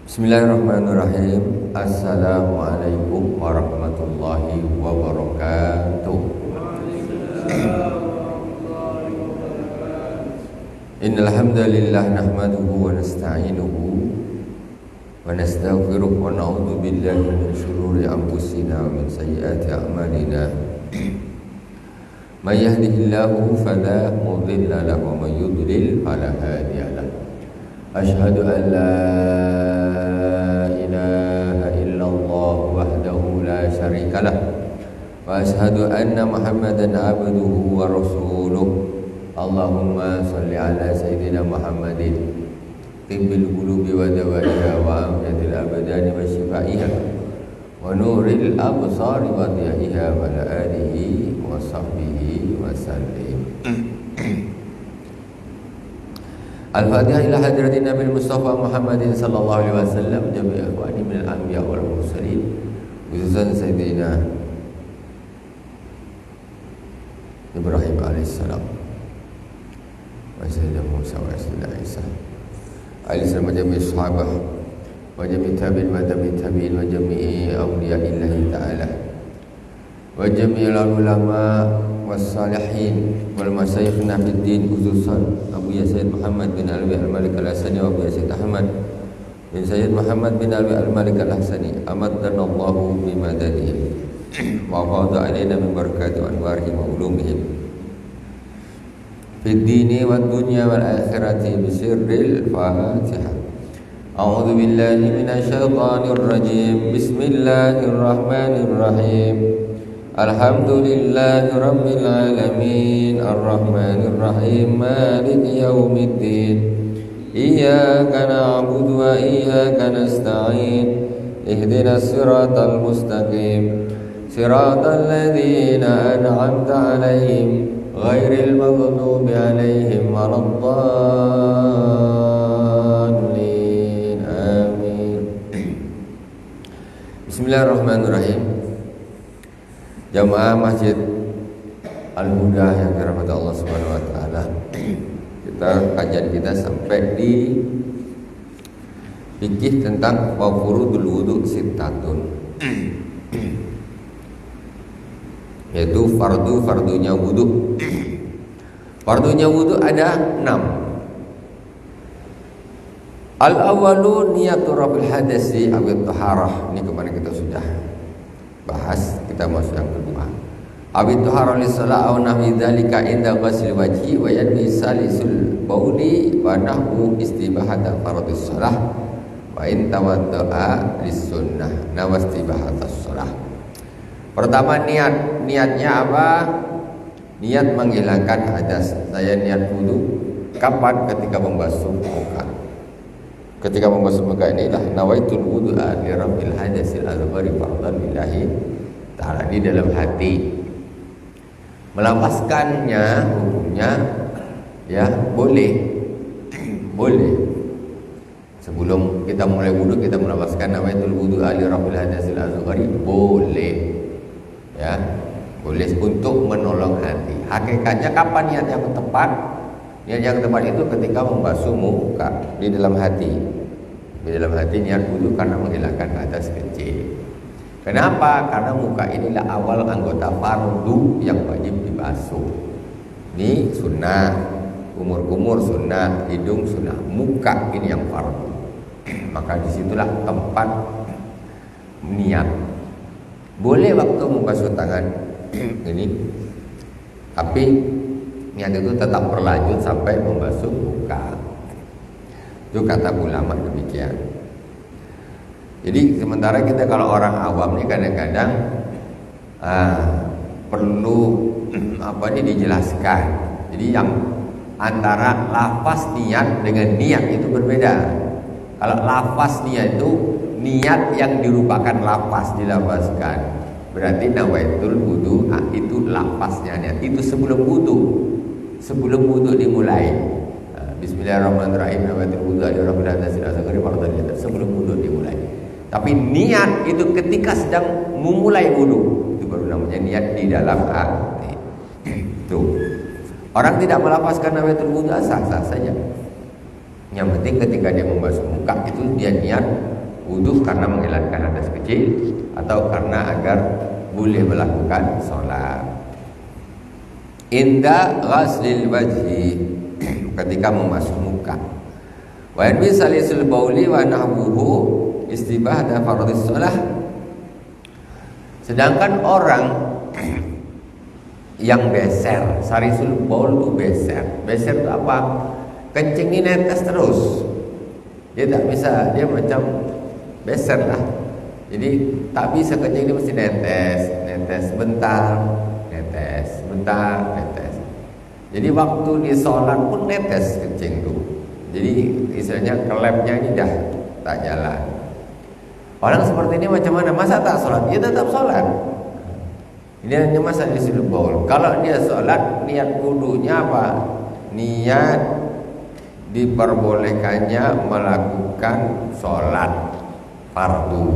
Bismillahirrahmanirrahim. Assalamualaikum warahmatullahi wabarakatuh. Innal hamdalillah nahmaduhu wa nasta'inuhu wa nastaghfiruh wa na'udzu billahi min shururi anfusina wa min sayyiati a'malina. May yahdihillahu fala mudilla lahu wa may yudlil fala hadiya lahu. Asyhadu an la ilaha illallah wahdahu la syarikalah wa asyhadu anna Muhammadan abduhu wa rasuluh. Allahumma salli ala sayyidina Muhammadin tibbil qulubi wa dawaiha wa amjadil abdani wa shifaiha wa nuril absari wa diyaiha wa ala alihi wa sahbihi wa sallim. Al-Fatihah ila hadratin Nabi Mustafa Muhammadin sallallahu alaihi wasallam jami' ikhwani min al-anbiya wal mursalin khususan Sayyidina Ibrahim alaihissalam wa Sayyidina Musa wa Sayyidina Isa alaihissalam wa jami' sahabah wa jami' tabi'in wa tabi'in wa jami' awliya'illahi ta'ala wa jami' ulama wassalihin wal masyayikhna fid din khususan Abu Yazid Muhammad bin Alwi Al-Malik Al-Hasani wa Abu Yazid Ahmad bin Sayyid Muhammad bin Alwi Al-Malik Al-Hasani amaddanallahu bimadadihi wa qada alaina min barakati wa anwarihi wa ulumihim fid dini wad dunya wal akhirati bisirril Fatihah. A'udzu billahi minasy syaithanir rajim. Bismillahirrahmanirrahim. Alhamdulillahi rabbil alamin arrahmanir rahim maliki yaumiddin iyyaka na'budu wa iyyaka nasta'in ihdinas siratal mustaqim siratal ladzina an'amta 'alaihim ghairil maghdubi 'alaihim waladdallin amin. Bismillahirrahmanirrahim. Jamaah Masjid Al-Huda yang dirahmati Allah Subhanahu wa taala. Kajian kita sampai di fikih tentang furudul wudu sittatun. Yaitu fardunya wudu. Fardunya wudu ada 6. Al-awwalu niyatu rafil hadasi aw at-taharah. Ini kemarin kita sudah bahas, kita masuk yang kedua. Awit taharah lis-shalah aw nahwi dzalika inda ghusl wajhi wa yanwi salisul bauli wa nahwu istibahata fardhis shalah wa in tawadda'a lis-sunnah nawastibahatas shalah. Pertama niatnya apa? Niat menghilangkan hadas. Saya niat wudu kapan? Ketika membasuh muka. Ketika membasuh muka inilah nawaitul wudu'a li rabbil hadasil azghari fardhan lillahi ta'ala. Di dalam hati melapaskannya hukumnya ya boleh sebelum kita mulai wudu kita melapaskan nawaitul wudu'a li rabbil hadasil azghari boleh ya, boleh untuk menolong hati. Hakikatnya kapan niat yang tepat? Niat yang tepat itu ketika membasuh muka di dalam hati. Di dalam hati niat wudu karena menghilangkan hadas kecil. Kenapa? Karena muka inilah awal anggota fardu yang wajib dibasuh. Ini sunnah, kumur-kumur sunnah, hidung sunnah, muka ini yang fardu. Maka disitulah tempat niat. Boleh waktu membasuh tangan ini, tapi niat itu tetap berlanjut sampai membasuh muka. Itu kata ulama demikian. Jadi sementara kita kalau orang awam ini kadang-kadang perlu dijelaskan. Jadi yang antara lafaz niat dengan niat itu berbeda. Kalau lafaz niat itu niat yang dirupakan lafaz dilafazkan. Berarti nawaitul wudu itu lafaznya niat. Itu sebelum wudu. Sebelum wudu dimulai. Bismillahirrahmanirrahim. Nawaitul wudu li rabbil hadasil azghari fardhan lillahi. Sebelum wudu dimulai. Tapi niat itu ketika sedang memulai wudu. Itu baru namanya niat di dalam hati. Tuh. Orang tidak melafazkan nawaitul wudu sah-sah saja. Yang penting ketika dia membasuh muka itu dia niat wudu karena menghilangkan hadas kecil atau karena agar boleh melakukan sholat. Inda ghaslil wajhi, ketika membasuh muka. Wa yanbi salisul bauli wa nahwuhu istibahata fardhis shalah. Sedangkan orang yang beser, salisul baul itu beser. Beser itu apa? Kencing ini netes terus. Dia tak bisa, dia macam beser lah. Jadi tak bisa kencing, dia mesti netes, netes sebentar, netes sebentar, netes. Jadi waktu di sholat pun netes kencing tu. Jadi istilahnya kelepnya ini dah tak jalan. Orang seperti ini macam mana? Masa tak sholat? Dia tetap sholat. Ini hanya masa di sudut baul. Kalau dia sholat, niat wudunya apa? Niat diperbolehkannya melakukan sholat fardu.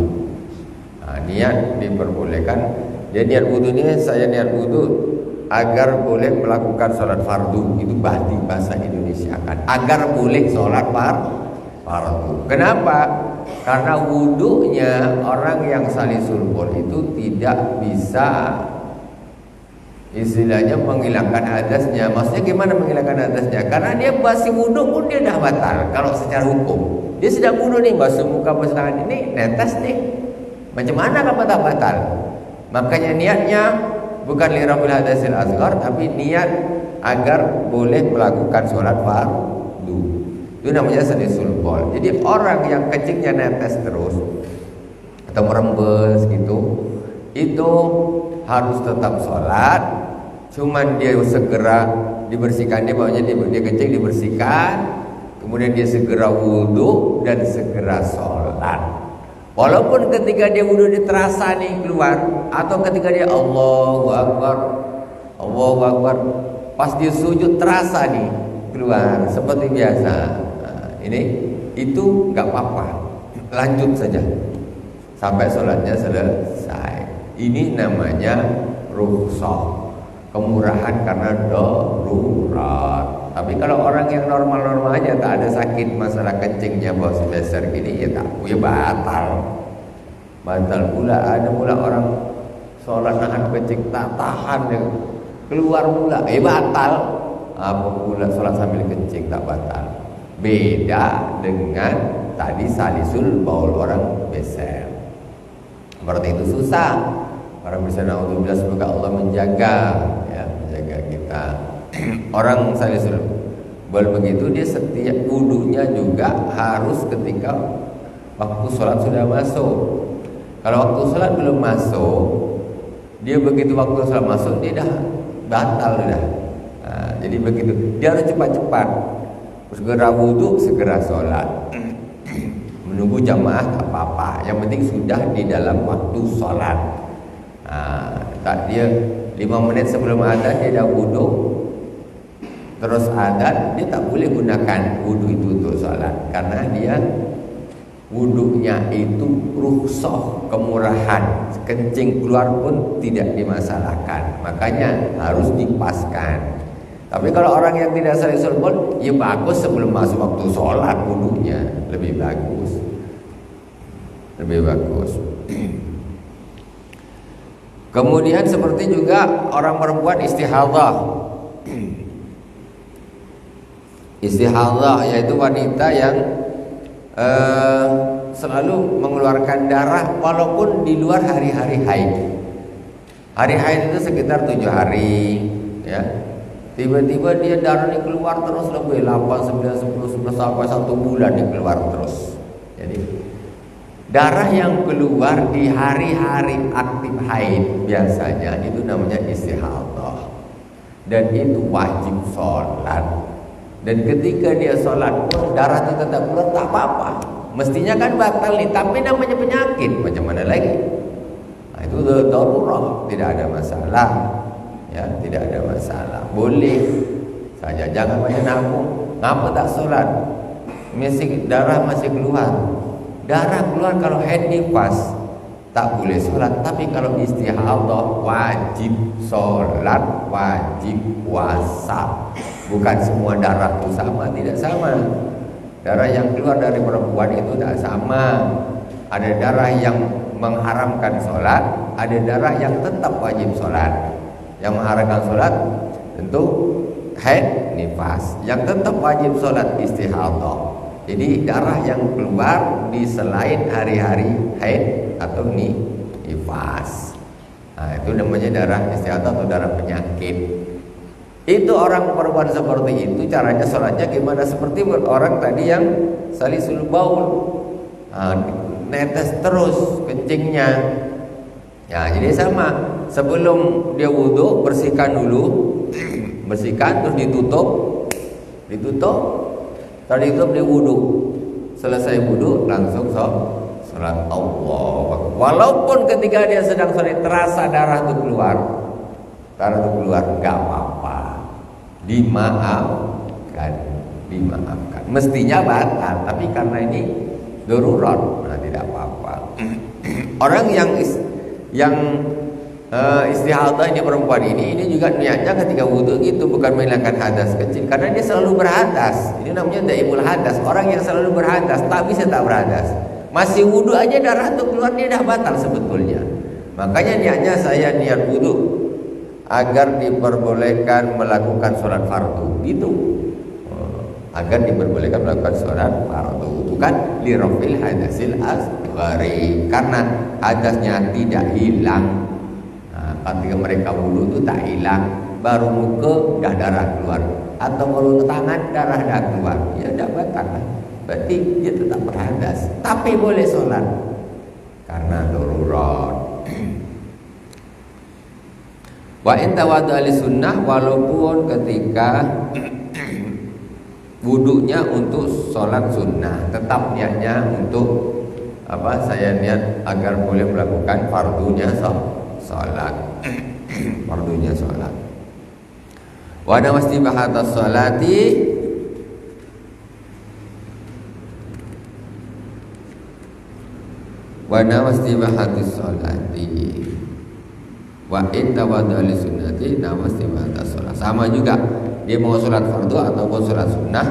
Nah, niat diperbolehkan. Dia niat wudu ini, saya niat wudu agar boleh melakukan sholat fardu. Itu bahasa Indonesia kan. Agar boleh sholat fardu. Kenapa? Karena wudunya orang yang salisul baul itu tidak bisa istilahnya menghilangkan hadasnya. Maksudnya gimana menghilangkan hadasnya? Karena dia basuh wudu pun dia dah batal. Kalau secara hukum dia sedang wudu nih, basuh muka basuh tangan ini netes nih, macam mana kamu tak batal? Makanya niatnya bukan lirafil hadasil asghar, tapi niat agar boleh melakukan sholat fardu. Itu namanya salisul baul. Jadi orang yang kencingnya netes terus atau merembes gitu, itu harus tetap sholat. Cuman dia segera dibersihkan, dia maunya dia kencing dibersihkan, kemudian dia segera wudu dan segera sholat. Walaupun ketika dia wudu dia terasa nih keluar, atau ketika dia Allahu Akbar, Allahu Akbar, pas dia sujud terasa nih keluar seperti biasa. Itu nggak apa-apa, lanjut saja sampai sholatnya selesai. Ini namanya rukhsah, kemurahan karena darurat. Tapi kalau orang yang normal-normal aja, tak ada sakit masalah kencingnya bau sebesar gini, ya tak, ya batal pula. Ada pula orang sholat nahan kencing tak tahan, ya keluar pula, batal. Apa pula sholat sambil kencing tak batal. Beda dengan tadi salisul baul orang beser. Seperti itu susah. Orang bisa naudzubillah, semoga Allah menjaga, ya, menjaga kita. Orang salisul baul begitu, dia setiap wudunya juga harus ketika waktu sholat sudah masuk. Kalau waktu sholat belum masuk, dia begitu waktu sholat masuk dia dah batal dah. Nah, jadi begitu, dia harus cepat-cepat. Segera wudu, segera sholat. Menunggu jamaah tak apa-apa, yang penting sudah di dalam waktu sholat. Tak dia 5 menit sebelum adzan dia dah wudu, terus adzan, dia tak boleh gunakan wudu itu untuk sholat, karena dia wudunya itu rukhsah, kemurahan, kencing keluar pun tidak dimasalahkan, makanya harus dipaskan. Tapi kalau orang yang tidak salisul baul, ya bagus sebelum masuk waktu sholat wudunya, lebih bagus, lebih bagus. Kemudian seperti juga orang perempuan istihadhah. Istihadhah yaitu wanita yang selalu mengeluarkan darah walaupun di luar hari-hari haid. Hari haid itu sekitar 7 hari, ya. Tiba-tiba dia darah ini keluar terus lebih 8, 9, 10, 11 sampai 1 bulan dia keluar terus. Jadi darah yang keluar di hari-hari aktif haid biasanya itu namanya istihadhah. Dan itu wajib sholat. Dan ketika dia sholat pun darah itu tetap keluar, tak apa-apa. Mestinya kan batal nih, tapi namanya penyakit, macam mana lagi? Nah, itu darurat, tidak ada masalah. Ya, tidak ada masalah, boleh saja, jangan banyak nabung. Ngapa tak sholat? Darah masih keluar. Darah keluar kalau haid nifas tak boleh sholat. Tapi kalau istihadhah wajib sholat, wajib puasa. Bukan semua darah itu sama, tidak sama. Darah yang keluar dari perempuan itu tidak sama. Ada darah yang mengharamkan sholat, ada darah yang tetap wajib sholat. Yang mengharamkan sholat tentu haid, nifas. Yang tetap wajib sholat istihadah. Jadi darah yang keluar di selain hari-hari haid atau nifas. Nah, itu namanya darah istihadah atau darah penyakit. Itu orang perempuan seperti itu caranya sholatnya gimana? Seperti orang tadi yang salisul baul, netes terus kencingnya. Ya, jadi sama. Sebelum dia wudhu bersihkan dulu, bersihkan terus ditutup, tadi itu dia wudhu. Selesai wudhu langsung sholat Allah. Walaupun ketika dia sedang sholat terasa darah itu keluar, nggak apa-apa, dimaafkan. Mestinya batal, tapi karena ini darurat, nah tidak apa-apa. Orang yang istihadah ini perempuan ini juga niatnya ketika wudhu itu bukan menghilangkan hadas kecil, karena dia selalu berhadas. Ini namanya daimul hadas. Orang yang selalu berhadas tak bisa tak berhadas. Masih wudhu aja darah itu keluar, dia dah batal sebetulnya. Makanya niatnya saya niat wudhu agar diperbolehkan melakukan sholat fardu, gitu. Agar diperbolehkan melakukan sholat fardu, itu kan lirafil hadasil asghari, karena hadasnya tidak hilang. Nah, ketika mereka wudhu itu tak hilang, baru muka dah darah keluar, atau baru tangan darah dah keluar, ya dah batal. Berarti dia tetap berhadas, tapi boleh sholat karena darurat. Wa in tawadda li sunnah, walaupun ketika wudunya untuk sholat sunnah, tetap niatnya untuk apa? Saya niat agar boleh melakukan fardunya sholat. Fardunya sholat. Wa namastibahatas sholati, wa namastibahatis sholati, wa in tawadda li sunnati namastibahatas sholat. Sama juga, dia mau sholat fardu ataupun sholat sunnah,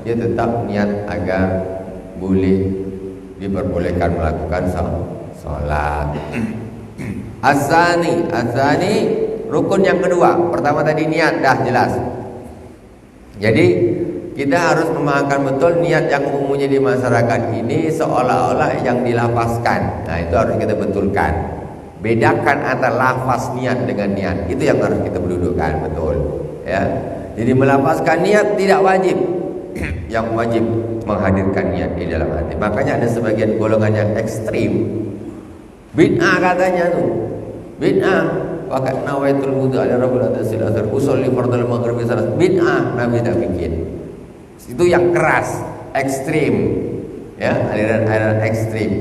dia tetap niat agar boleh diperbolehkan melakukan sholat. Asani rukun yang kedua. Pertama tadi niat dah jelas. Jadi kita harus memahamkan betul niat yang umumnya di masyarakat ini seolah-olah yang dilafazkan. Nah, itu harus kita betulkan. Bedakan antara lafaz niat dengan niat. Itu yang harus kita berdudukkan betul, ya. Jadi melafazkan niat tidak wajib. Yang wajib menghadirkan niat di dalam hati. Makanya ada sebagian golongan yang ekstrim. Bid'ah katanya tuh. Bid'ah. Pakai nawaitul wudu ala rabbil hadasil azhar usolli fardal maghrib salat. Bid'ah, Nabi tak bikin. Itu yang keras, ekstrim. Ya, aliran-aliran ekstrim.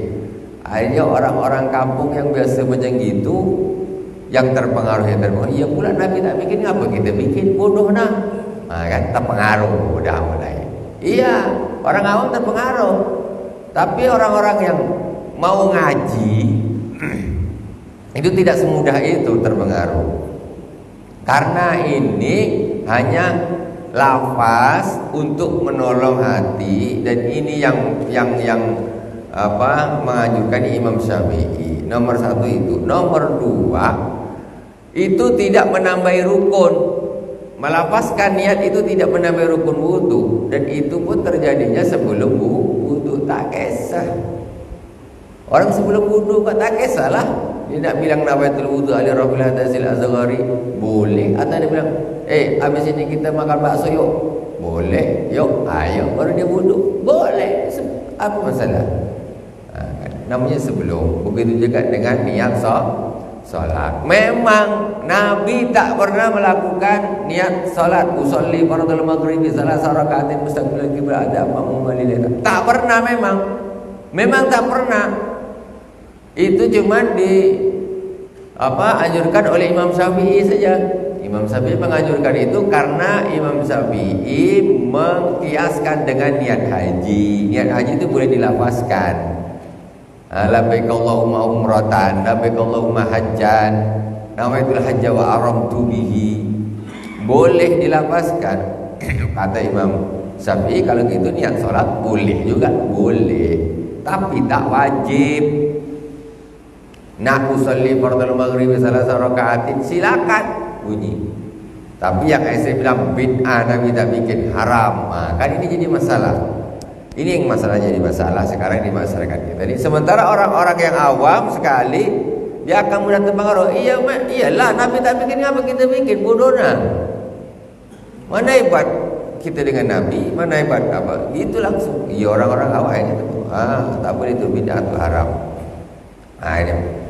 Akhirnya orang-orang kampung yang biasa macam gitu, yang terpengaruh. Iya pula Nabi tak bikin, apa kita bikin? Bodoh nah. Kan terpengaruh udah mulai. Iya, orang awam terpengaruh. Tapi orang-orang yang mau ngaji itu tidak semudah itu terpengaruh. Karena ini hanya lafaz untuk menolong hati, dan ini yang menganjurkan Imam Syafi'i. Nomor satu itu. Nomor dua, itu tidak menambahi rukun. Melafazkan niat itu tidak menambahi rukun wudu, dan itu pun terjadinya sebelum wudu. Tak kisah. Orang sebelum wudu tak kisah lah. Dia nak bilang nawaitul wudu ala rabbil hadasil azghari, boleh. Atau dia bilang, habis ini kita makan bakso yuk. Boleh. Yuk, ayo. Baru dia wudu. Boleh. Apa masalah? Namanya sebelum. Begitu juga dengan niat salat. Memang Nabi tak pernah melakukan niat salat. Usolli fardal maghribi salasa rakaatin mustaqbilal qiblah ada ma'mum lillah. Tak pernah memang. Memang tak pernah. Itu cuma anjurkan oleh Imam Syafi'i saja. Imam Syafi'i menganjurkan itu karena Imam Syafi'i mengkiaskan dengan niat haji. Niat haji itu boleh dilafazkan. Labbaik Allahumma umratan, labbaik Allahumma hajjan, nawaitul hajja wa aramtu bihi. Boleh dilafazkan. Kata Imam Syafi'i kalau gitu niat salat boleh juga, boleh. tapi tak wajib. Nak usolli fardhu maghrib salasa rakaatin, silakan bunyi. Tapi yang saya bilang bid'ah, Nabi tak bikin, haram. Kan ini jadi masalah. Ini yang masalah jadi masalah sekarang di masyarakat kita. Jadi sementara orang-orang yang awam sekali dia akan mudah terpengaruh. Iyalah Nabi tak bikin, ngapa kita bikin? Bodohnya. Mana hebat kita dengan Nabi, mana hebat apa? Itu langsung. Iya orang-orang awam itu. Tak boleh itu bid'ah itu haram. Ini.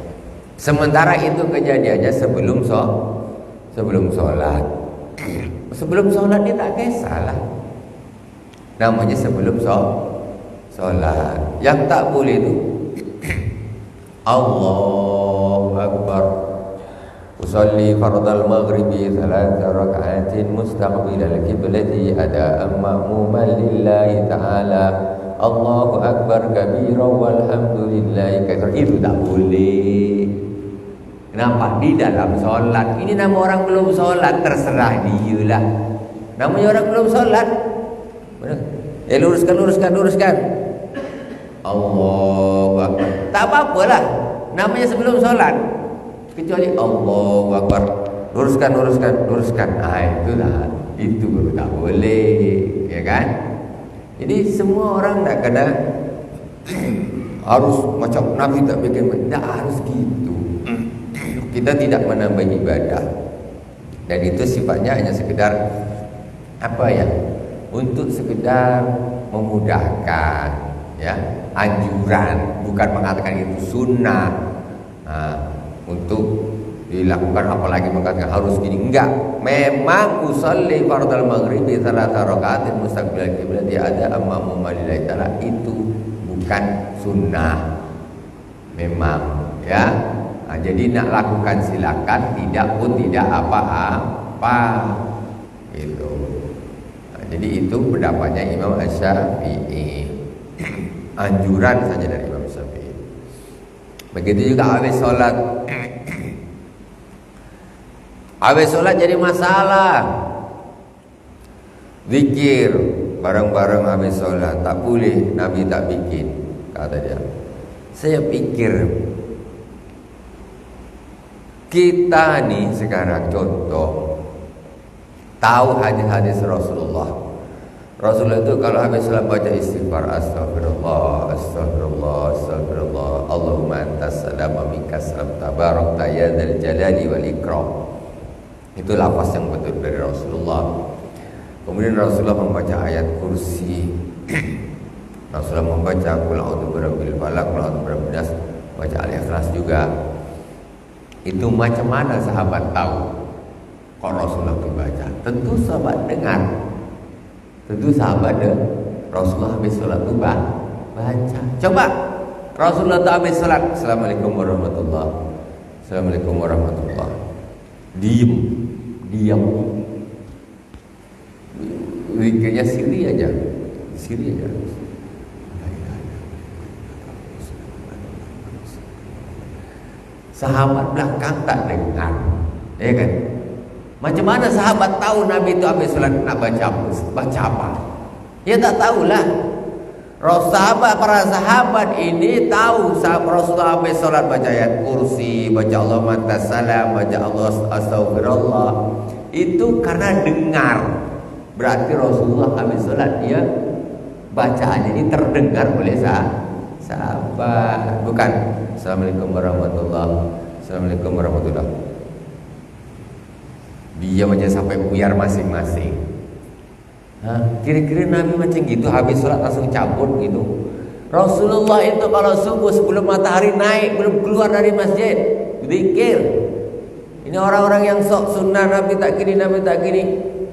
Sementara itu kejadiannya sebelum sholat. Sebelum sholat dia tak kisahlah. Namanya sebelum sholat. Yang tak boleh itu Allahu Akbar. Usalli fardal maghribi 3 raka'atin mustaqbilal qiblati ada'an ma'muman lillahi ta'ala. Allahu Akbar kabira walhamdulillahi katsira. Itu tak boleh. Kenapa? Di dalam sholat. Ini nama orang belum sholat, terserah dia lah. Namanya orang belum sholat. Luruskan. Allahu Akbar. Tak apa-apalah. Namanya sebelum sholat. Kecuali Allahu Akbar. Luruskan. Itulah. Itu baru tak boleh. Ya kan? Jadi semua orang tak kena harus macam Nabi tak bikin. Tak harus gitu. Kita tidak menambah ibadah. Dan itu sifatnya hanya sekedar untuk sekedar memudahkan, ya, anjuran, bukan mengatakan itu sunnah. Untuk dilakukan, apalagi mengatakan harus gini, enggak. Memang usolli fardal maghribi 3 rakaatin mustaqbilal qiblati ada ma'muman lillahi ta'ala, itu bukan sunnah. Memang, ya. Jadi nak lakukan silakan, tidak pun tidak apa-apa. Gitu. Jadi itu pendapatnya Imam Asy-Syafi'i. Anjuran saja dari Imam Syafi'i. Begitu juga habis sholat. Habis sholat jadi masalah. Zikir bareng-bareng habis sholat tak boleh, Nabi tak bikin, kata dia. Saya pikir kita nih sekarang contoh tahu hadis-hadis Rasulullah. Rasulullah itu kalau habis salat baca istighfar, astagfirullah, Allahumma antas salam wa minkas salam, tabarakta ya dzal jalali wal ikram. Itu lafaz yang betul dari Rasulullah. Kemudian Rasulullah membaca ayat kursi. Rasulullah membaca qul a'udzu birabbil falaq, qul a'udzu birabbin nas, baca al-ikhlas juga. Itu macam mana sahabat tahu kok Rasulullah itu baca? Tentu sahabat dengar. Tentu sahabat Rasulullah habis sholat itu baca. Coba Rasulullah itu habis sholat, Assalamualaikum warahmatullahi, Assalamualaikum warahmatullahi. Diam. Zikirnya siri aja. Sahabat belakang tak dengar, ya kan? Macam mana sahabat tahu Nabi itu habis sholat nak baca apa? Ya tak tahulah. Para sahabat ini tahu Rasulullah habis sholat baca ayat kursi, baca Allahumma antas salam, baca Allah astagfirullah. Itu karena dengar. Berarti Rasulullah habis sholat dia bacaan ini terdengar oleh sahabat, bukan Assalamualaikum warahmatullahi. Dia macam sampai buyar masing-masing. Kira-kira Nabi macam gitu, habis sholat langsung cabut gitu. Rasulullah itu kalau subuh sebelum matahari naik, belum keluar dari masjid, zikir. Ini orang-orang yang sok sunnah, Nabi tak gini,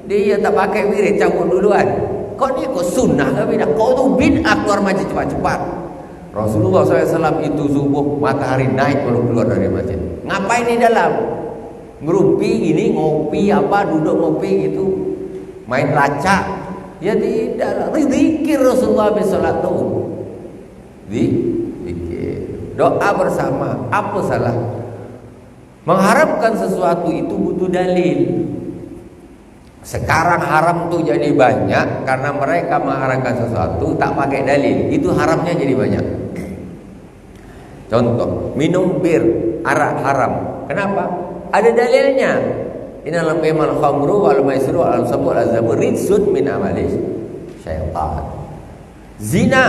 dia tak pakai wirid, cabut duluan. Kau ni kau sunnah ke bid'ah? Kau tu bid'ah, keluar masjid cepat-cepat. Rasulullah SAW itu subuh matahari naik baru keluar dari masjid. Ngapain di dalam? Ngerumpi gini, ngopi apa, duduk ngopi gitu, main lacak. Ya tidak, zikir Rasulullah habis sholat tu. Zikir, doa bersama. Apa salah? Mengharapkan sesuatu itu butuh dalil. Sekarang haram tuh jadi banyak karena mereka mengharamkan sesuatu tak pakai dalil. Itu haramnya jadi banyak. Contoh, minum bir, arak haram. Kenapa? Ada dalilnya. Innal qimal khamru wal maisru wal ansabu wal azlamu rijsun min amali syaitan. Zina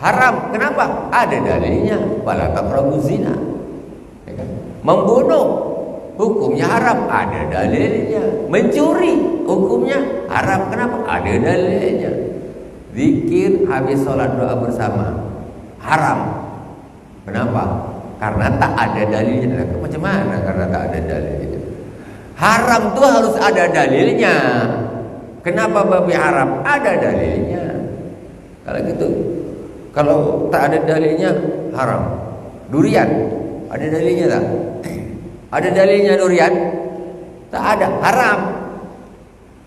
haram. Kenapa? Ada dalilnya. Wala taqrabu zina. Ya kan? Membunuh hukumnya haram, ada dalilnya. Mencuri hukumnya haram. Kenapa? Ada dalilnya. Zikir habis sholat doa bersama haram. Kenapa? Karena tak ada dalilnya. Macam mana karena tak ada dalilnya? Haram tuh harus ada dalilnya. Kenapa babi haram? Ada dalilnya. Kalau gitu, kalau tak ada dalilnya haram. Durian, ada dalilnya tak? Ada dalilnya durian? Tak ada, haram.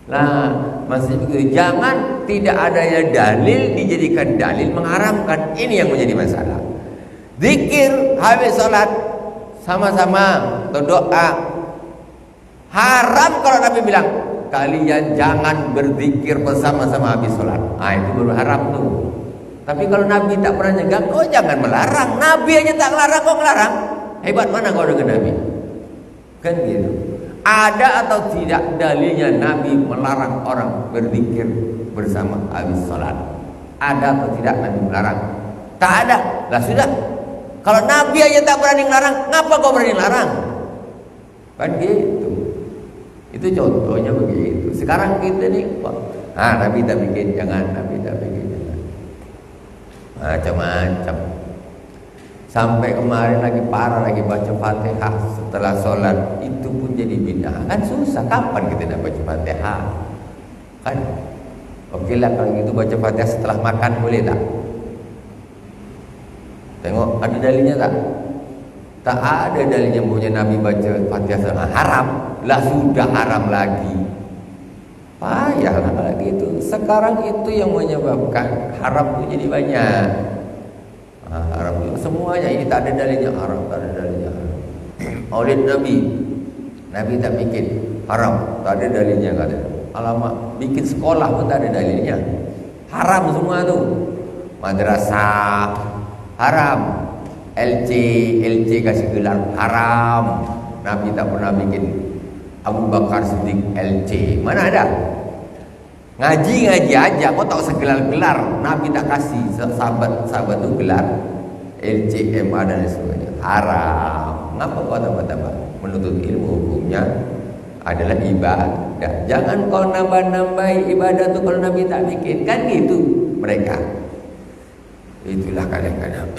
Nah, maksudnya begitu. Jangan tidak adanya dalil dijadikan dalil mengharamkan. Ini yang menjadi masalah. Zikir habis sholat sama-sama atau doa haram kalau Nabi bilang kalian jangan berzikir bersama-sama habis sholat. Itu baru haram tuh. Tapi kalau Nabi tak pernah nyegah, kau jangan melarang. Nabi aja tak melarang, kau melarang. Hebat mana kau dengan Nabi? Kan gitu. Ada atau tidak dalilnya Nabi melarang orang berzikir bersama habis sholat? Ada atau tidak Nabi melarang? Tak ada. Lah sudah. Kalau Nabi aja tak berani melarang, ngapa kau berani larang? Kan gitu. Itu contohnya begitu. Sekarang kita nih, Nabi tak bikin, jangan. Nabi tak bikin, jangan. Macam-macam. Sampai kemarin lagi parah, lagi baca Fatihah setelah sholat, itu pun jadi bid'ah. Kan susah, kapan kita nak baca Fatihah? Kan? Oke lah kalau gitu baca Fatihah setelah makan boleh tak? Tengok ada dalilnya tak? Tak ada dalilnya punya Nabi baca Fatihah sama haram. Lah sudah haram lagi. Payahlah kalau gitu. Sekarang itu yang menyebabkan haram itu jadi banyak. Haram itu semuanya ini tak ada dalilnya haram, tak ada dalilnya haram. Maulid Nabi, Nabi tak bikin haram, tak ada dalilnya kata. Alamak, bikin sekolah pun tak ada dalilnya. Haram semua tu. Madrasah haram, LC kasih gelar haram. Nabi tak pernah bikin Abu Bakar Siddiq LC. Mana ada? Ngaji aja, kau tak usah gelar-gelar. Nabi tak kasih sahabat tu gelar LC, MA dan sebagainya. Haram. Ngapa kau tambah-tambah? Menuntut ilmu hukumnya adalah ibadah. Jangan kau nambah-nambahi ibadah tu kalau Nabi tak bikin. Kan gitu mereka. Itulah kadang-kadang.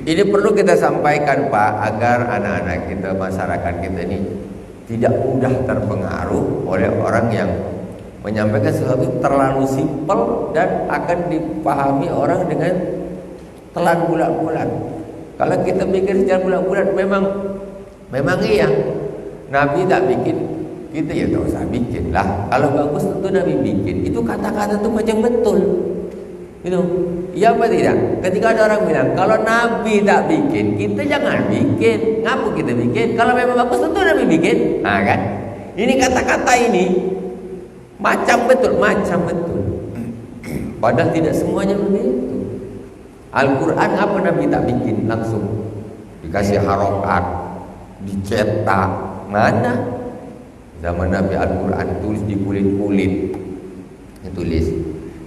Ini perlu kita sampaikan Pak, agar anak-anak kita, masyarakat kita ini tidak mudah terpengaruh oleh orang yang menyampaikan sesuatu terlalu simpel dan akan dipahami orang dengan telan bulat-bulat. Kalau kita pikir secara bulat-bulat, memang iya. Nabi tak bikin, kita ya tak usah bikin lah. Kalau bagus tentu Nabi bikin. Itu kata-kata itu macam betul. Gitu. Ya apa tidak? Ketika ada orang bilang kalau Nabi tak bikin, kita jangan bikin. Ngapa kita bikin? Kalau memang bagus tentu Nabi bikin. Kan? Ini kata-kata ini macam betul. Padahal tidak semuanya begitu. Al-Quran apa Nabi tak bikin langsung? Dikasih harokat, dicetak. Mana? Zaman Nabi Al-Quran tulis di kulit-kulit. Tulis.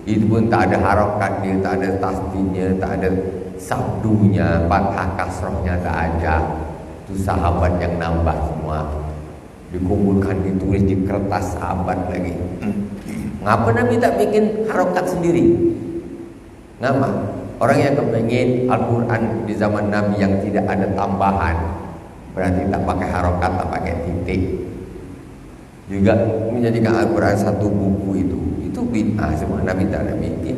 Itu pun tak ada harokat, tak ada tasdidnya, tak ada sabdunya, fathah kasrohnya tak ada. Itu sahabat yang nambah semua. Dikumpulkan, ditulis di kertas sahabat lagi. Ngapa Nabi tak bikin harokat sendiri? Ngapa? Orang yang kepengen Al-Quran di zaman Nabi yang tidak ada tambahan, berarti tak pakai harokat, tak pakai titik, juga menjadikan Al-Quran satu buku itu bid'ah semua. Nabi tak ada bikin.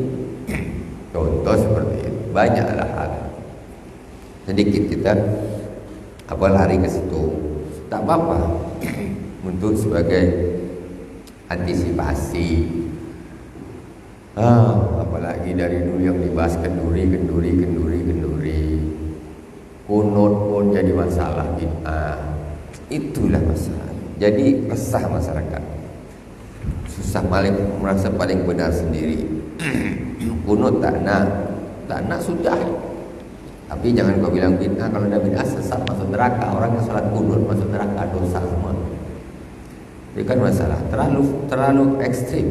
Contoh seperti itu banyaklah hal. Sedikit kita lari ke situ, tak apa-apa. Untuk sebagai antisipasi. Apalagi dari dulu yang dibahas kenduri. Kunut pun jadi masalah bid'ah. Itulah masalah. Jadi resah masyarakat. Susah merasa paling benar sendiri. Kunut tak nak sudah. Tapi jangan kau bilang bid'ah, kalau ada bid'ah sesat masuk neraka. Orang yang sholat kunut masuk neraka, dosa semua. Itu kan masalah terlalu ekstrim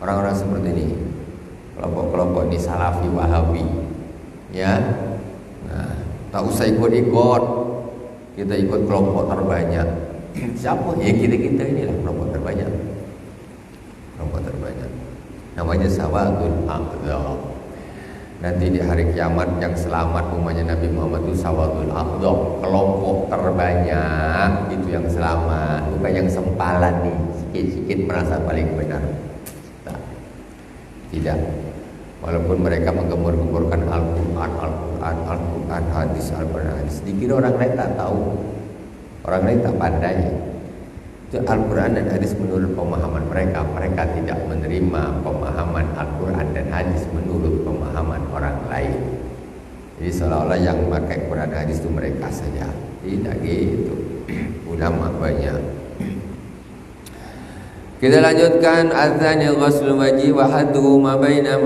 orang-orang seperti ini. Kelompok-kelompok ini salafi wahabi, ya. Nah, tak usah ikut-ikut. Kita ikut kelompok terbanyak. Siapa? Ya kita inilah kelompok terbanyak. Kelompok terbanyak. Namanya sawadul aqdha. Nanti di hari kiamat yang selamat umatnya Nabi Muhammad itu sawadul aqdha, kelompok terbanyak itu yang selamat, bukan yang sempalan nih, sikit-sikit merasa paling benar. Tak. Tidak. Walaupun mereka menggembur-gemburkan Al-Quran, hadis, dikira orang lain tak tahu, orang lain tak pandai. Itu Al-Quran dan hadis menurut pemahaman mereka. Mereka tidak menerima pemahaman Al-Quran dan hadis menurut pemahaman orang lain. Jadi seolah-olah yang pakai Quran hadis itu mereka saja. Tidak gitu. Ulama banyak. Kita lanjutkan. Adzani ghuslul wajhi wa haddu ma baina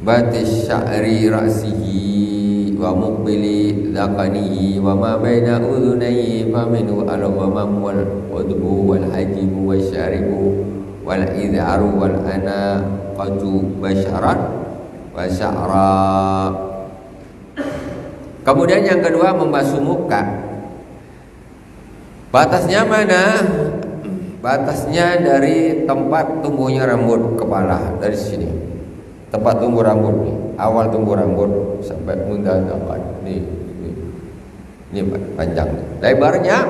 batis sya'ri ra'sihi wa muqbili dhaqanihi wa ma baina udhunayhi fa minhu al-ghamam wal qudbu wal hajibu wasyaribu wal idharu wal anaqatu basyarat wa sya'ra. Kemudian yang kedua, membasuh muka. Batasnya mana? Batasnya dari tempat tumbuhnya rambut kepala, dari sini. Tempat tumbuh rambut nih, awal tumbuh rambut sampai mudah dapat nih, ini panjang. Lebarnya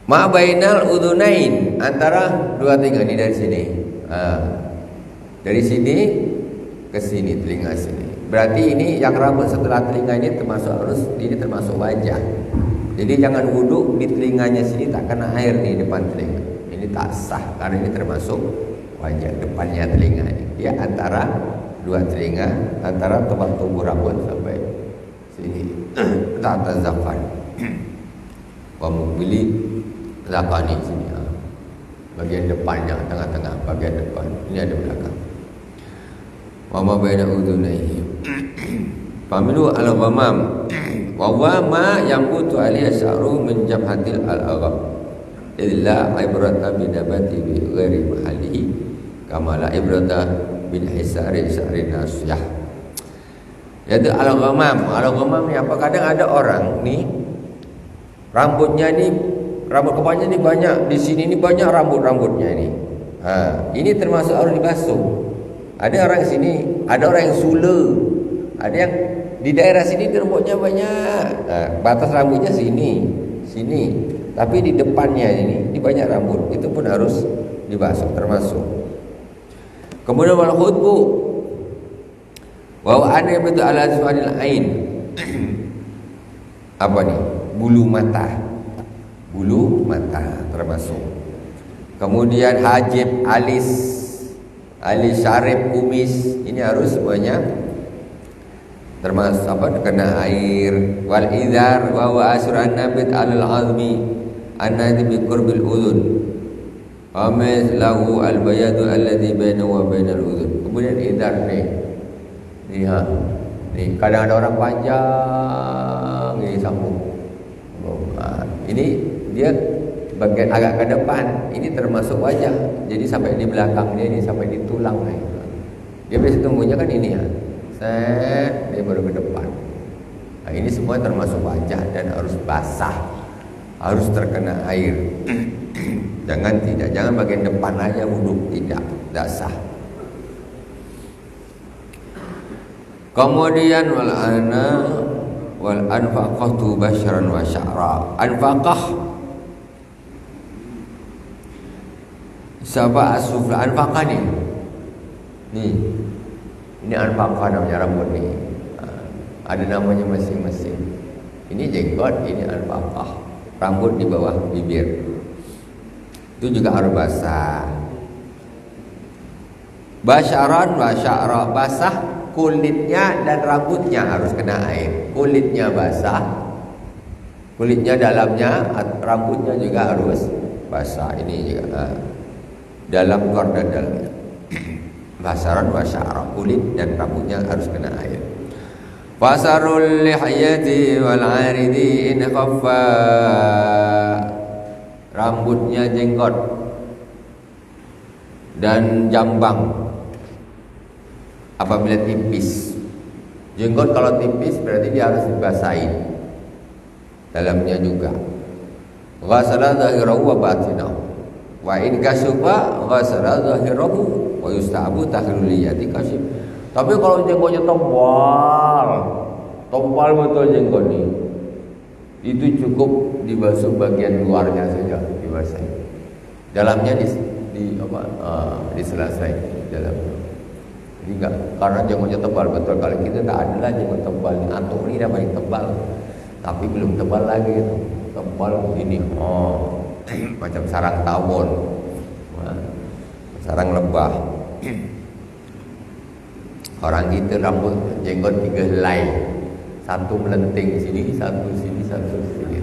ma bainal udhunain, antara dua telinga ini dari sini. Dari sini ke sini, telinga sini. Berarti ini yang rambut setelah telinga ini termasuk ini termasuk wajah. Jadi jangan wudhu di telinganya sini tak kena air nih depan telinga. Ini tak sah karena ini termasuk wajah, depannya telinga ini. Dia antara dua telinga, antara tempat tumbuh rambut sampai sini. Ta'ta zafan. Wa mubili zakani sini. Bagian depannya, tengah-tengah, bagian depan. Ini ada belakang. Wa ma baina udhunayhi. Familu al-ghamam. Wa ma yanqutu alaihi sya'ru min jabhatil al-agham. Illa ibrata bidabati bi ghairi mahallihi kama la ibrata bil hisari sya'ri nasyah. Yaitu al-ghamam. Al-ghamam ni apa? Kadang ada orang ni rambutnya ni, rambut kepalanya ni banyak, di sini ni banyak rambutnya ini. Ini termasuk harus dibasuh. Ada orang sini, ada orang yang sula, ada yang di daerah sini rambutnya banyak. Batas rambutnya sini. Tapi di depannya ini banyak rambut. Itu pun harus dibasuh, termasuk. Kemudian wal khutbu wa ana yabdu ala asfanil ain. Apa nih? Bulu mata termasuk. Kemudian hajib, alis syarib, kumis, ini harus semuanya termasuk kena air. Wal idhar wa huwa asran nabit alal azmi annadi bi qurbil udhun amis lahu al bayadu alladhi bainahu wa bainal udhun. Kemudian idhar nih kadang ada orang panjang ini sambung. Ini dia bagian agak ke depan, ini termasuk wajah. Jadi sampai di belakang dia ini, sampai di tulang nih. Dia biasa tumbuhnya kan ini ya. Set, dia baru ke depan. Nah, ini semua termasuk wajah dan harus basah, harus terkena air. Jangan bagian depan aja wudhu, tidak sah. Kemudian wal anfaqatu basyaran wa sya'ra. Anfaqah sabah asufla, anfaqah nih. Ini anfaqah namanya rambut nih. Ada namanya masing-masing. Ini jenggot, ini anfaqah. Rambut di bawah bibir. Itu juga harus basah. Basyaran wa sya'ra, basah kulitnya dan rambutnya harus kena air. Kulitnya basah, kulitnya dalamnya, rambutnya juga harus basah. Ini juga dalam luar dan dalamnya. basaran wa sya'ra, kulit dan rambutnya harus kena air. Fasarul lihyati wal 'aridi in khaffa, rambutnya jenggot dan jambang apabila tipis. Jenggot kalau tipis berarti dia harus dibasahin dalamnya juga. Ghasala zahirahu wa batinahu, wa in kasufa ghasala zahirahu wa yustahabu tahlilul liyati kasif. Tapi kalau jenggotnya tebal betul jenggot ini, itu cukup dibasuh bagian luarnya saja, dibasahi. Dalamnya diselesai dalam. Jadi enggak, karena jenggotnya tebal betul. Kalau kita tak ada lah jenggot tebal, antum ini dah paling tebal, tapi belum tebal lagi itu. Tebal ini, macam sarang tawon, sarang lebah. Orang kita rambut jenggot 3 helai, satu melenting sini, satu sini, satu sini.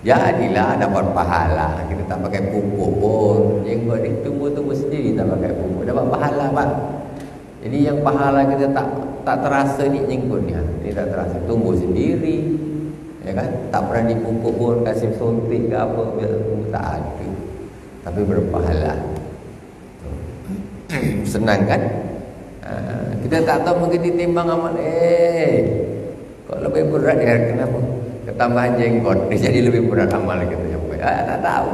Jadilah dapat pahala. Kita tak pakai pupuk pun, jenggot ni tumbuh sendiri, tak pakai pupuk, dapat pahala Pak. Jadi yang pahala kita tak terasa ni jenggotnya, ni tak terasa, tumbuh sendiri, ya kan? Tak pernah dipupuk pun, kasih suntik ke apa, tak ada, tapi berpahala. Senang kan? Kita tak tahu mungkin ditimbang amal. Kok lebih berat ya? Kenapa? Ketambahan jenggot, dia jadi lebih berat amal kita sampai. Tak tahu.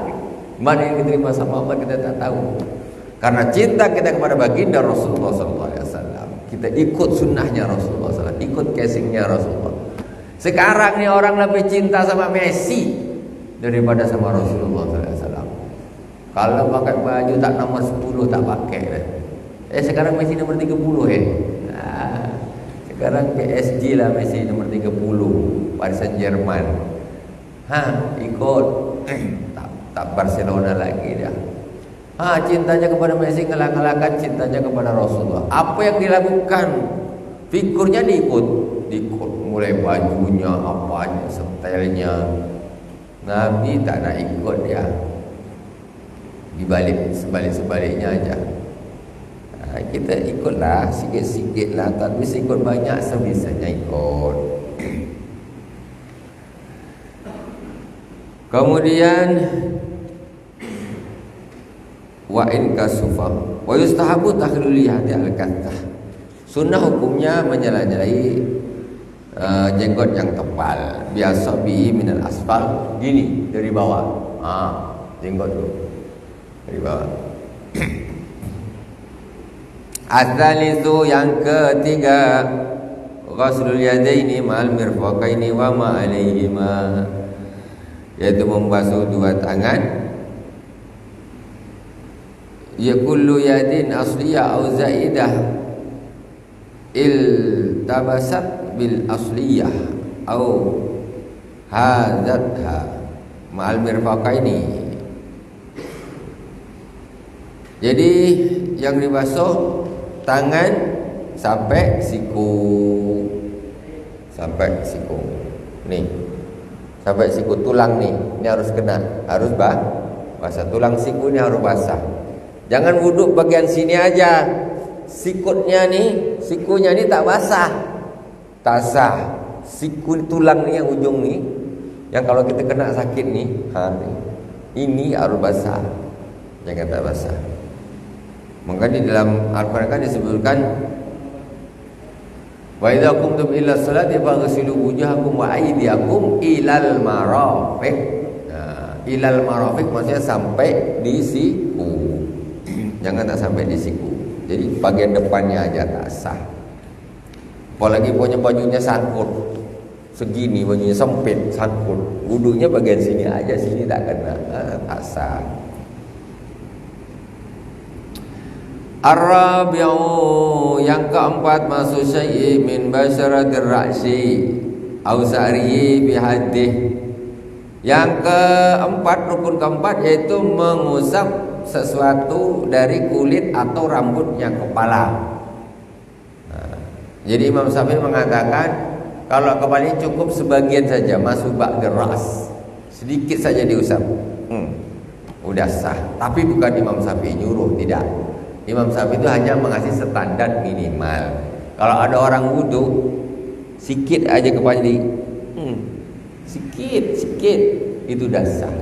Mana yang diterima sama Allah kita tak tahu. Karena cinta kita kepada baginda Rasulullah SAW, kita ikut sunnahnya Rasulullah SAW, ikut casingnya Rasulullah. Sekarang ni orang lebih cinta sama Messi daripada sama Rasulullah SAW. Kalau pakai baju tak nomor 10 tak pakai dah. Sekarang Messi nomor 30 sekarang PSG lah Messi nomor 30, Paris Saint-Germain. Ikut tak Barcelona lagi dah. Cintanya kepada Messi ngelak-ngelakan cintanya kepada Rasulullah. Apa yang dilakukan, figurnya diikut, mulai bajunya, apanya, stylenya. Nabi tak nak ikut dia. Dibalik sebalik-sebaliknya aja. Kita ikutlah sikit-sikit lah, tak bisa ikut banyak, sebisanya ikut. Kemudian wa in kasufa wa yustahabu tahlilul lihati al-kathah. Sunnah hukumnya menyela-nyelai jenggot yang tebal, biasa bihi minal asfal, gini dari bawah. Jenggot tu dari bawah. Adzalizu yang ketiga, ghuslul yadaini ma'al mirfaqaini wa ma 'alaihima, yaitu membasuh dua tangan, ya kullu yadin asliyah au zaidah tabasat bil asliyah au hadatha ma'al mirfaqaini. Jadi yang dibasuh tangan sampai siku, nih, sampai siku tulang nih, ini harus kena, harus basah. Tulang siku ini harus basah. Jangan wuduk bagian sini aja, sikunya nih tak basah, tak sah. Siku tulang nih yang ujung nih, yang kalau kita kena sakit nih, ini harus basah, jangan tak basah. Maka di dalam Al-Quran kan disebutkan, wa idza qumtum ila sholati faghsilu wujuhakum wa aydiyakum ilal marafiq. Ilal marafiq maksudnya sampai di siku. Jangan tak sampai di siku. Jadi bagian depannya aja tak sah. Apalagi punya bajunya sangkut, segini bajunya sempit, sangkut, wudunya bagian sini aja, sini tak kena, tak sah. Ar-rabi'u yang keempat, masuk syai'i min basyaratir ra'si au sa'rihi bihaddih. Yang keempat, rukun keempat, yaitu mengusap sesuatu dari kulit atau rambutnya kepala. Jadi Imam Syafi'i mengatakan kalau kepala ini cukup sebagian saja, masuk ba'dir ras, sedikit saja diusap, udah sah. Tapi bukan Imam Syafi'i nyuruh, tidak. Imam Syafi'i itu hanya mengasih standar minimal. Kalau ada orang wudu sikit aja kepala sikit itu dah sah.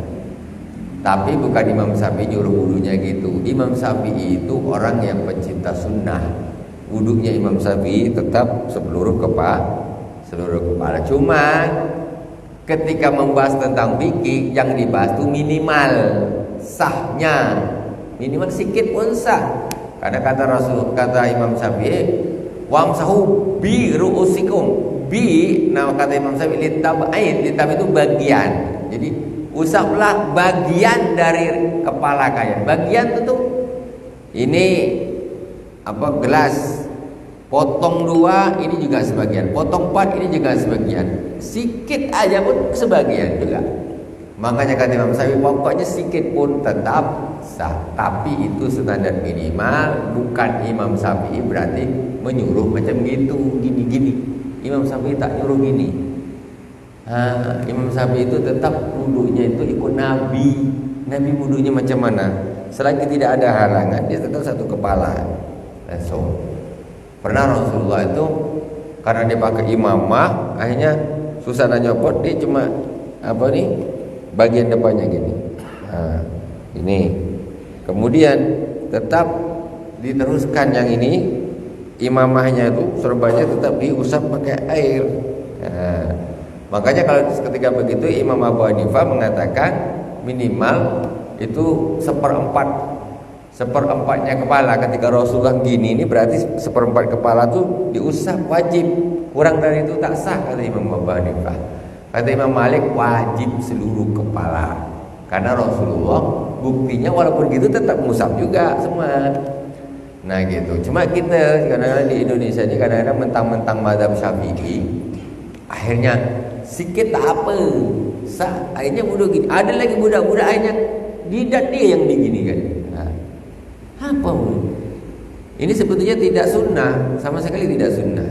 Tapi bukan Imam Syafi'i nyuruh wudunya gitu. Imam Syafi'i itu orang yang pencinta sunnah. Wudunya Imam Syafi'i tetap seluruh kepala. Cuma ketika membahas tentang fikih yang dibahas itu minimal sahnya, minimal sikit pun sah. Karena kata Imam Syafi'i, wamsahu bi ru'usikum. Kata Imam Syafi'i litab'id itu bagian. Jadi usaplah bagian dari kepala kalian. Bagian itu ini gelas, potong 2 ini juga sebagian, potong 4 ini juga sebagian, sikit aja pun sebagian juga. Makanya kata Imam Syafi'i, pokoknya sikit pun tetap sah. Tapi itu standar minimal. Bukan Imam Syafi'i berarti menyuruh macam gitu, gini. Imam Syafi'i tak nyuruh gini. Imam Syafi'i itu tetap wudunya itu ikut Nabi. Nabi wudunya macam mana? Selagi tidak ada halangan, dia tetap satu kepala langsung. Pernah Rasulullah itu karena dia pakai imamah, akhirnya susah nak nyopot, dia cuma bagian depannya gini. Ini. Kemudian tetap diteruskan yang ini, imamahnya itu serbannya tetap diusap pakai air. Makanya kalau ketika begitu Imam Abu Hanifah mengatakan minimal itu seperempatnya kepala. Ketika Rasulullah gini, ini berarti seperempat kepala tuh diusap wajib. Kurang dari itu tak sah, kata Imam Abu Hanifah. Kata Imam Malik wajib seluruh kepala. Karena Rasulullah buktinya walaupun gitu tetap ngusap juga semua. Nah gitu. Cuma kita kadang-kadang di Indonesia ini kadang-kadang mentang-mentang mazhab Syafi'i, akhirnya sikit tak apa, sah. Akhirnya wudu gini. Ada lagi budak-budak akhirnya lidah dia yang diginikan. Apa? Ini sebetulnya tidak sunnah, sama sekali tidak sunnah.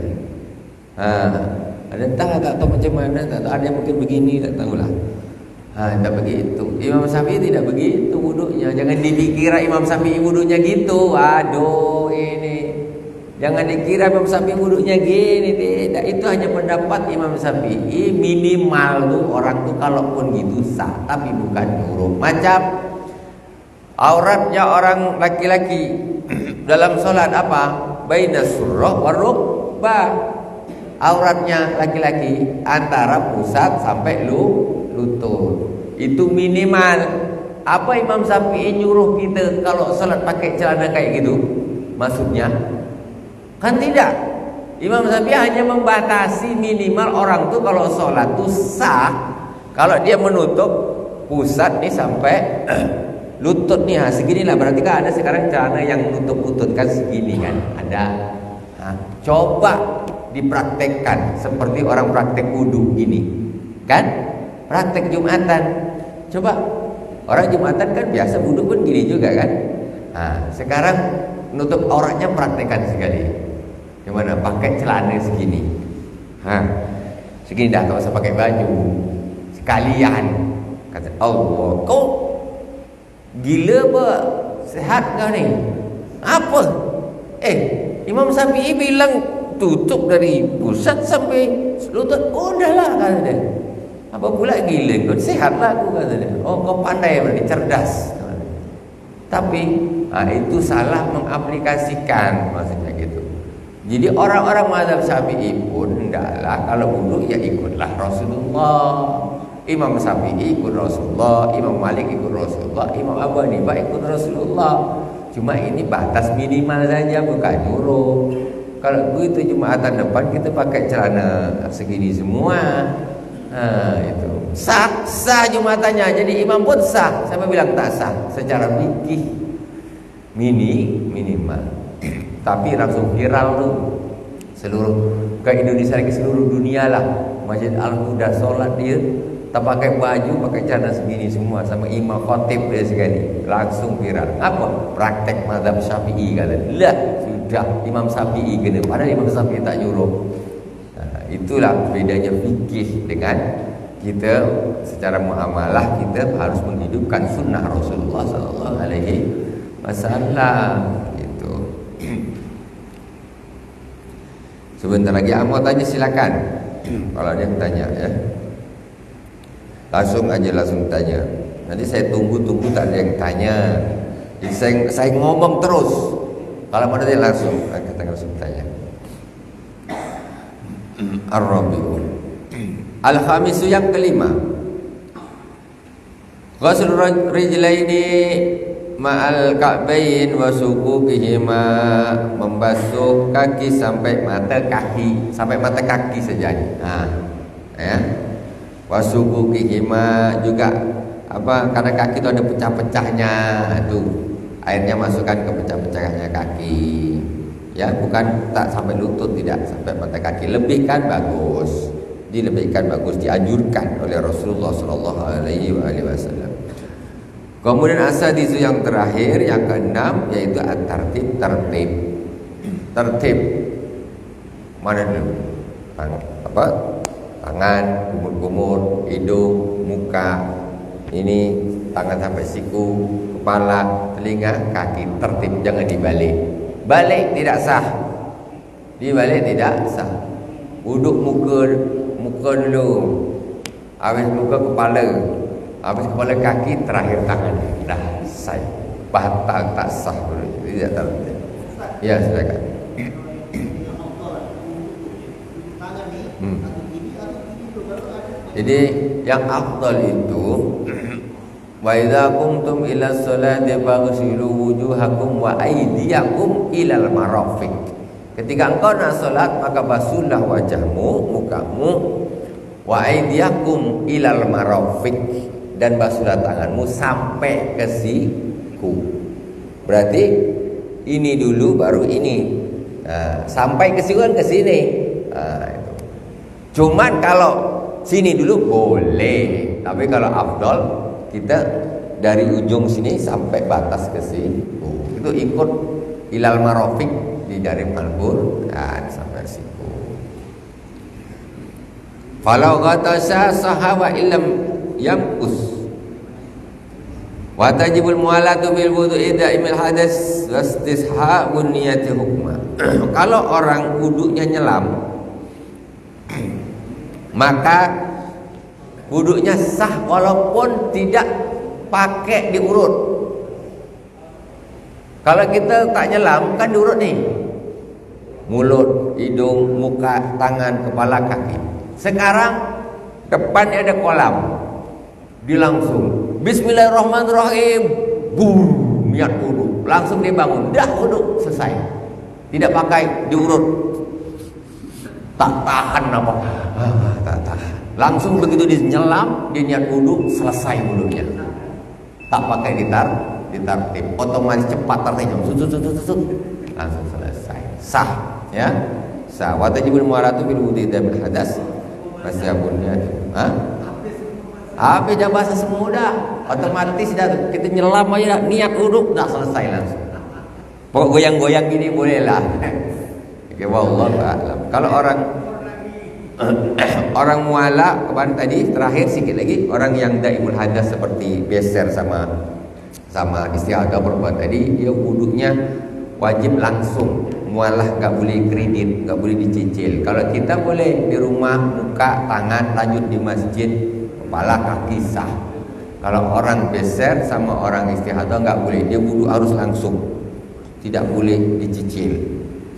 Ada entah tak tahu macam mana, tak tahu, ada yang mungkin begini, tak tahulah. Tak begitu. Imam Syafi'i tidak begitu wudunya. Jangan dikira Imam Syafi'i wudunya gitu. Aduh ini. Jangan dikira Imam Syafi'i wudunya gini. Tidak. Itu hanya pendapat Imam Syafi'i. Minimal tuh orang tuh kalaupun gitu sah, tapi bukan nyuruh. Macam auratnya orang laki-laki dalam sholat apa? Baina surrah wa rukbah. Auratnya laki-laki antara pusat sampai lutut. Itu minimal. Apa Imam Syafi'i nyuruh kita kalau sholat pakai celana kayak gitu? Maksudnya? Kan tidak. Imam Syafi'i hanya membatasi minimal orang tuh kalau sholat tuh sah kalau dia menutup pusat nih sampai lutut nih, seginilah. Berarti kan ada sekarang celana yang nutup lutut kan segini kan, ada. Coba dipraktekkan seperti orang praktek wudu gini, kan? Praktek Jumatan. Coba orang Jumatan kan biasa wudu pun gini juga kan? Sekarang nutup auratnya praktekkan sekali. Gimana? Pakai celana segini. Segini dah, tak usah pakai baju. Sekalian. Kata Allah, kau gila apa? Sehat kau ni? Apa? Imam Syafi'i bilang tutup dari pusat sampai lutut. Udahlah, kata dia. Apa pula gila kau? Sehatlah aku, kata dia. Oh, kau pandai berarti, cerdas. Tapi itu salah mengaplikasikan, maksudnya gitu. Jadi orang-orang mazhab Syafi'i pun hendaklah kalau wudu ya ikutlah Rasulullah. Imam Syafi'i ikut Rasulullah, Imam Malik ikut Rasulullah, Imam Abu Hanifah ikut Rasulullah. Cuma ini batas minimal saja, bukan nyuruh. Kalau begitu Jumatan depan kita pakai celana segini semua. Itu sah Jumatannya. Jadi imam pun sah. Siapa bilang tak sah? Secara fikih minimal. Tapi langsung viral tuh seluruh ke Indonesia, lagi seluruh dunia lah. Masjid Al-Huda sholat dia tak pakai baju, pakai celana segini semua, sama imam khatib dia sekali, langsung viral. Apa? Praktek mazhab Syafi'i, kata. Lah sudah Imam Syafi'i kena, padahal Imam Syafi'i tak nyuruh. Itulah bedanya fikih dengan kita. Secara muamalah kita harus menghidupkan sunnah Rasulullah sallallahu alaihi wasallam gitu. Sebentar lagi mau tanya silakan. Kalau ada yang tanya ya. Langsung aja langsung tanya. Nanti saya tunggu tak ada yang tanya. Jadi saya ngomong terus. Kalau mau tanya langsung, kita langsung tanya. Ar-Rabi'un. Al-Khamisu yang kelima. Ghusl rijlaini ma'al ka'bain wa suqukihima, membasuh kaki sampai mata kaki saja. Nah, ya. Wa suqukihima juga karena kaki itu ada pecah-pecahnya, itu airnya masukkan ke pecah-pecahnya kaki. Ya, bukan tak sampai lutut, tidak, sampai mata kaki. Lebihkan bagus. Dilebihkan bagus, dianjurkan oleh Rasulullah sallallahu alaihi wasallam. Kemudian asadisu yang terakhir, yang keenam, yaitu tertib. Mana dulu? Tangan, kumur-kumur, hidung, muka, ini tangan sampai siku, kepala, telinga, kaki, tertib, jangan dibalik. Balik tidak sah. Dibalik tidak sah. Uduk muka dulu. Habis muka kepala. Habis kepala kaki, terakhir tangan. Dah selesai. Batal tak sah dulu. Tidak tertib. Ya, silakan. Jadi yang afdal itu wa idza qumtum ila sholati faghsilu wujuhakum wa aydiyakum ilal marafiq. Ketika engkau nak salat, maka basuhlah wajahmu, mukamu, wa aydiyakum ilal marafiq, dan basuhlah tanganmu sampai ke siku. Berarti ini dulu baru ini. Nah, sampai ke siku kan ke sini. Nah, itu. Cuman kalau sini dulu boleh, tapi kalau afdal kita dari ujung sini sampai batas ke siku. Itu ikut ilal marafiq di dari malbur dan sampai siku. Falau ghatasha sahawa illam yamkus. Wa tajibul mualatu bil wudu'i da'imil hadas wastishabun niyati hukma. Kalau orang wudunya nyelam, maka wudunya sah walaupun tidak pakai diurut. Kalau kita tak nyelam kan diurut nih, mulut, hidung, muka, tangan, kepala, kaki. Sekarang depannya ada kolam, dilangsung Bismillahirrahmanirrahim, boom, niat wudu, langsung dia bangun, dah wudu selesai, tidak pakai diurut. Tak tahan apa? Tak tahan. Langsung begitu dinyelam, dia niat wudu, selesai wudunya. Tak pakai ditartib, otomatis cepat tertib, langsung selesai. Sah, ya. Sah. Wa tajibul muaratu bil wudu bil hadas. Masyabunnya. Habis dah bahasa semua dah. Otomatis dah kita nyelam aja dah, niat wudu dah selesai langsung. Pokok goyang-goyang gini boleh lah. Oke, wallahu a'lam. Kalau orang muala kemarin tadi terakhir sikit lagi, orang yang daimul hadas seperti beser sama istiadah perempuan tadi, dia wudunya wajib langsung, mualah nggak boleh kredit, nggak boleh dicicil. Kalau kita boleh di rumah, muka, tangan, lanjut di masjid, kepala, kaki sah. Kalau orang beser sama orang istiadah nggak boleh, dia wudu harus langsung, tidak boleh dicicil.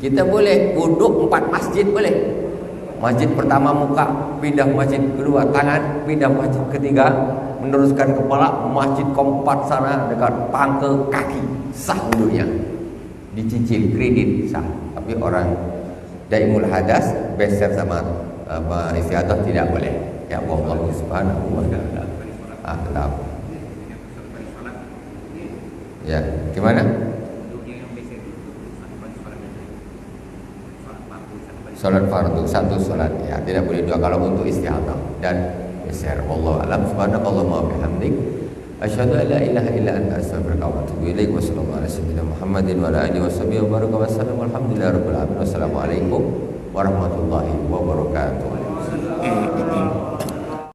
Kita boleh wudu 4 masjid boleh. Masjid pertama muka, pindah masjid kedua tangan, pindah masjid ketiga, meneruskan kepala, masjid keempat sana dekat pangke kaki, sah wudunya. Dicicil kredit sah. Tapi orang daimul hadas beser sama istiadah tidak boleh. Ya Allah subhanahu wa ta'ala. Tahu. Ya, gimana? Salat fardu satu salat, ya tidak boleh dua kalau untuk istiadah dan beser. Wallahu a'lam. Subhanakallahumma wa bihamdik asyhadu an la ilaha illa anta astaghfiruka wa atubu ilaik. Wassallallahu ala sayyidina Muhammadin wa ala alihi washabihi wa baraka wasallam. Alhamdulillahirabbil alamin. Wassalamualaikum warahmatullahi wabarakatuh.